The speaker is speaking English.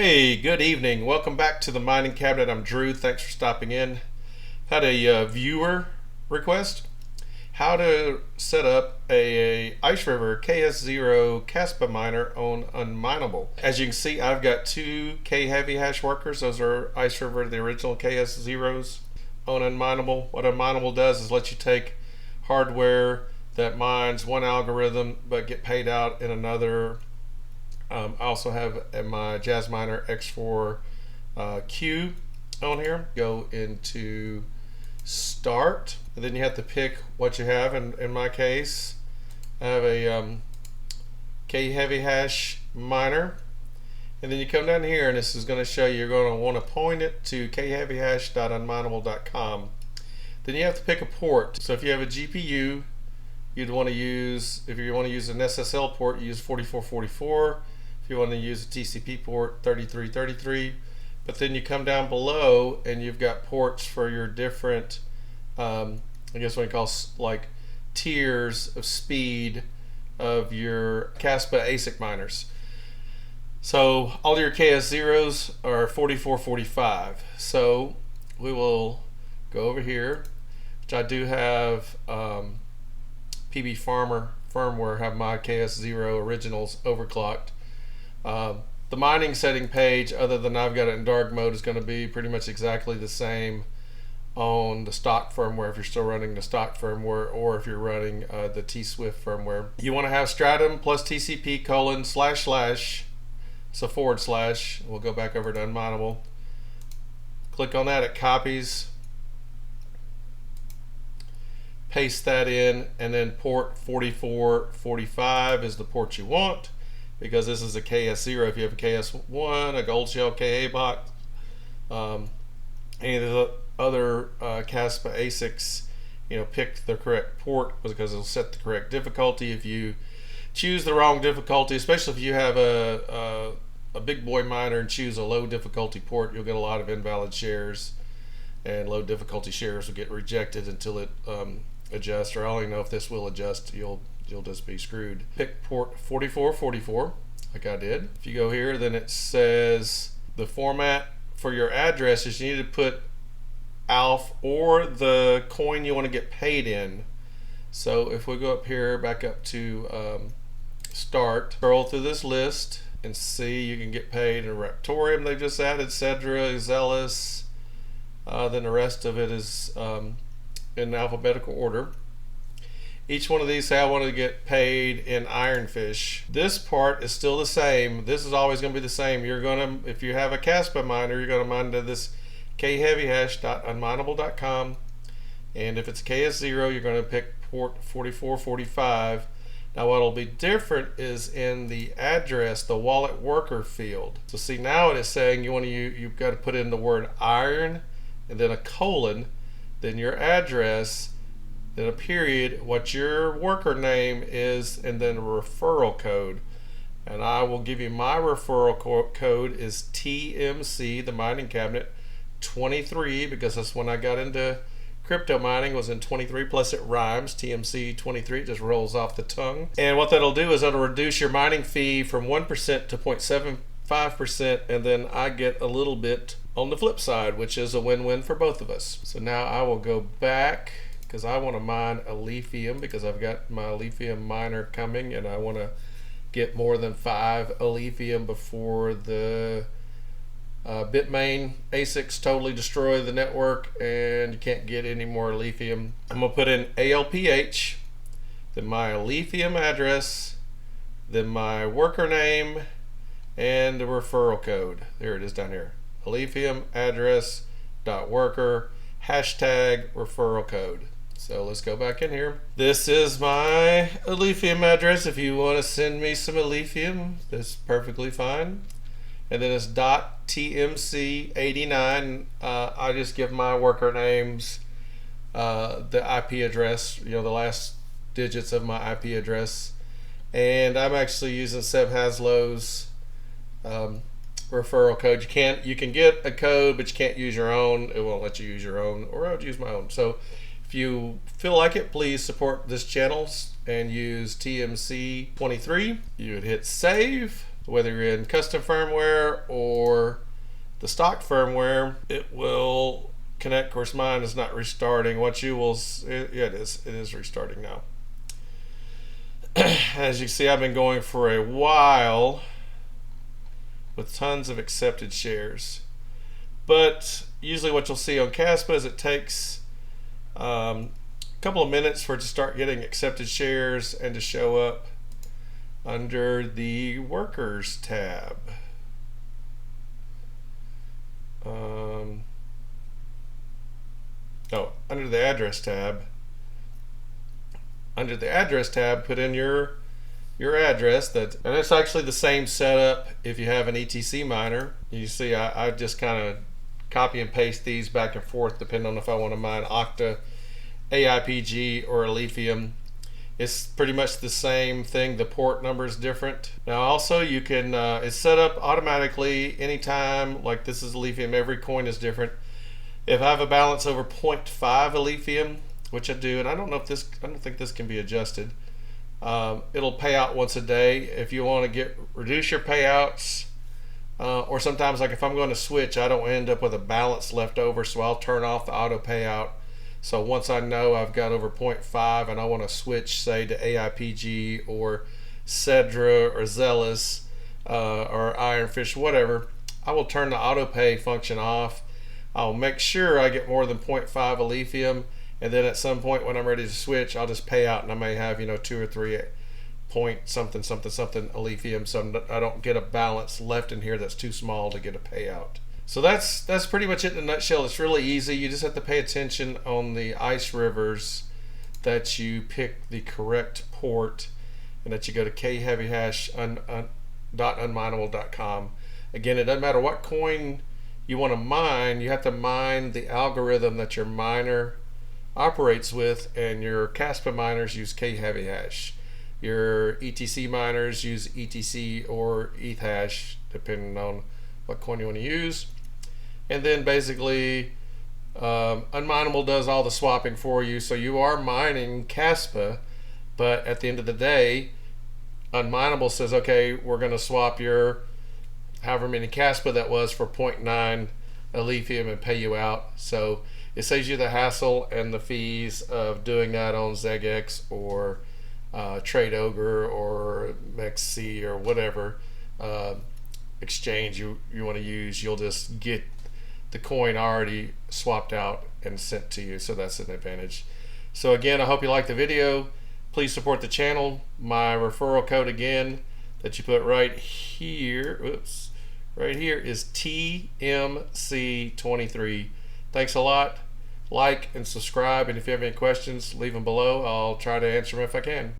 Hey, good evening. Welcome back to the Mining Cabinet. I'm Drew. Thanks for stopping in. Had a viewer request how to set up a Iceriver KS0 Kaspa miner on Unmineable. As you can see, I've got two K heavy hash workers. Those are Iceriver, the original KS0s on Unmineable. What Unmineable does is let you take hardware that mines one algorithm but get paid out in another. I also have my Jasminer X4 Q on here. Go into start, and then you have to pick what you have. In my case, I have a K heavy hash miner, and then you come down here, and this is going to show you. You're going to want to point it to kheavyhash.unmineable.com. Then you have to pick a port. So if you have a GPU, you'd want to use, if you want to use an SSL port, you use 4444. If you want to use a TCP port, 3333. But then you come down below and you've got ports for your different, I guess what you call like tiers of speed of your Kaspa ASIC miners. So all your KS0s are 4445. So we will go over here, which I do have PBFarmer firmware, have my KS0 originals overclocked. The mining setting page, other than I've got it in dark mode, is going to be pretty much exactly the same on the stock firmware if you're still running the stock firmware, or if you're running the T-Swift firmware. You want to have stratum plus TCP : / so /. We'll go back over to Unmineable. Click on that, it copies. Paste that in, and then port 4445 is the port you want, because this is a KS0. If you have a KS1, a Goldshell KA BOX, any of the other Kaspa ASICs, pick the correct port, because it'll set the correct difficulty. If you choose the wrong difficulty, especially if you have a big boy miner and choose a low difficulty port, you'll get a lot of invalid shares, and low difficulty shares will get rejected until it adjusts, or I don't even know if this will adjust. You'll just be screwed. Pick port 4444 like I did. If you go here, then it says the format for your addresses, you need to put ALF or the coin you want to get paid in. So if we go up here, back up to start, scroll through this list and see you can get paid in Raptorium. They've just added Cedra, Zealous, then the rest of it is in alphabetical order. Each one of these say I want to get paid in Ironfish. This part is still the same. This is always going to be the same. You're going to, if you have a Kaspa miner, you're going to mine to this kheavyhash.unmineable.com, and if it's a KS0, you're going to pick port 4445. Now what'll be different is in the address, the Wallet.worker field. So see, now it is saying you've got to put in the word iron and then a colon, then your address, then a period, what your worker name is, and then a referral code. And I will give you my referral code is TMC, the mining cabinet, 23, because that's when I got into crypto mining, was in 23, plus it rhymes. TMC 23, it just rolls off the tongue. And what that'll do is it'll reduce your mining fee from 1% to 0.75%, and then I get a little bit on the flip side, which is a win-win for both of us. So now I will go back, because I want to mine Alephium, because I've got my Alephium miner coming, and I want to get more than 5 Alephium before the Bitmain ASICs totally destroy the network and you can't get any more Alephium. I'm going to put in ALPH, then my Alephium address, then my worker name, and the referral code. There it is down here. Alephium address .worker hashtag referral code. So let's go back in here. This is my Alephium address. If you want to send me some Alephium, that's perfectly fine. And then it's .tmc89. I just give my worker names the IP address, the last digits of my IP address. And I'm actually using Seb Haslow's referral code. You can get a code, but you can't use your own. It won't let you use your own, or I would use my own. So if you feel like it, please support this channel and use TMC23. You would hit save, whether you're in custom firmware or the stock firmware, it will connect. Of course, mine is not restarting. What you will, yeah, it is restarting now. As you can see, I've been going for a while with tons of accepted shares. But usually what you'll see on Kaspa is it takes a couple of minutes for it to start getting accepted shares and to show up under the workers tab. Under the address tab. Under the address tab, put in your address. And it's actually the same setup if you have an ETC miner. You see, I just kind of copy and paste these back and forth depending on if I want to mine Octa, AIPG, or Alephium. It's pretty much the same thing. The port number is different. Now also you can, it's set up automatically anytime. Like this is Alephium, every coin is different. If I have a balance over 0.5 Alephium, which I do, and I don't think this can be adjusted, it'll pay out once a day. If you want to reduce your payouts, or sometimes like if I'm going to switch, I don't end up with a balance left over, so I'll turn off the auto payout. So once I know I've got over 0.5 and I want to switch, say, to AIPG or Cedra or Zealous or Ironfish, whatever, I will turn the auto pay function off. I'll make sure I get more than 0.5 Alephium, and then at some point when I'm ready to switch, I'll just pay out, and I may have 2 or 3 point something Alephium, so I don't get a balance left in here that's too small to get a payout. So that's pretty much it in a nutshell. It's really easy. You just have to pay attention on the Iceriver's that you pick the correct port and that you go to kheavyhash.unmineable.com. Again, it doesn't matter what coin you want to mine, you have to mine the algorithm that your miner operates with, and your Kaspa miners use kheavyhash. Your ETC miners use ETC or ETHash, depending on what coin you want to use. And then basically Unmineable does all the swapping for you, so you are mining Kaspa, but at the end of the day Unmineable says, okay, we're going to swap your however many Kaspa that was for 0.9 Alephium and pay you out. So it saves you the hassle and the fees of doing that on ZegX or Trade Ogre or MEXC or whatever exchange you want to use. You'll just get the coin already swapped out and sent to you, so that's an advantage. So again, I hope you liked the video. Please support the channel. My referral code again that you put right here, right here, is TMC23. Thanks a lot. Like and subscribe, and if you have any questions, leave them below. I'll try to answer them if I can.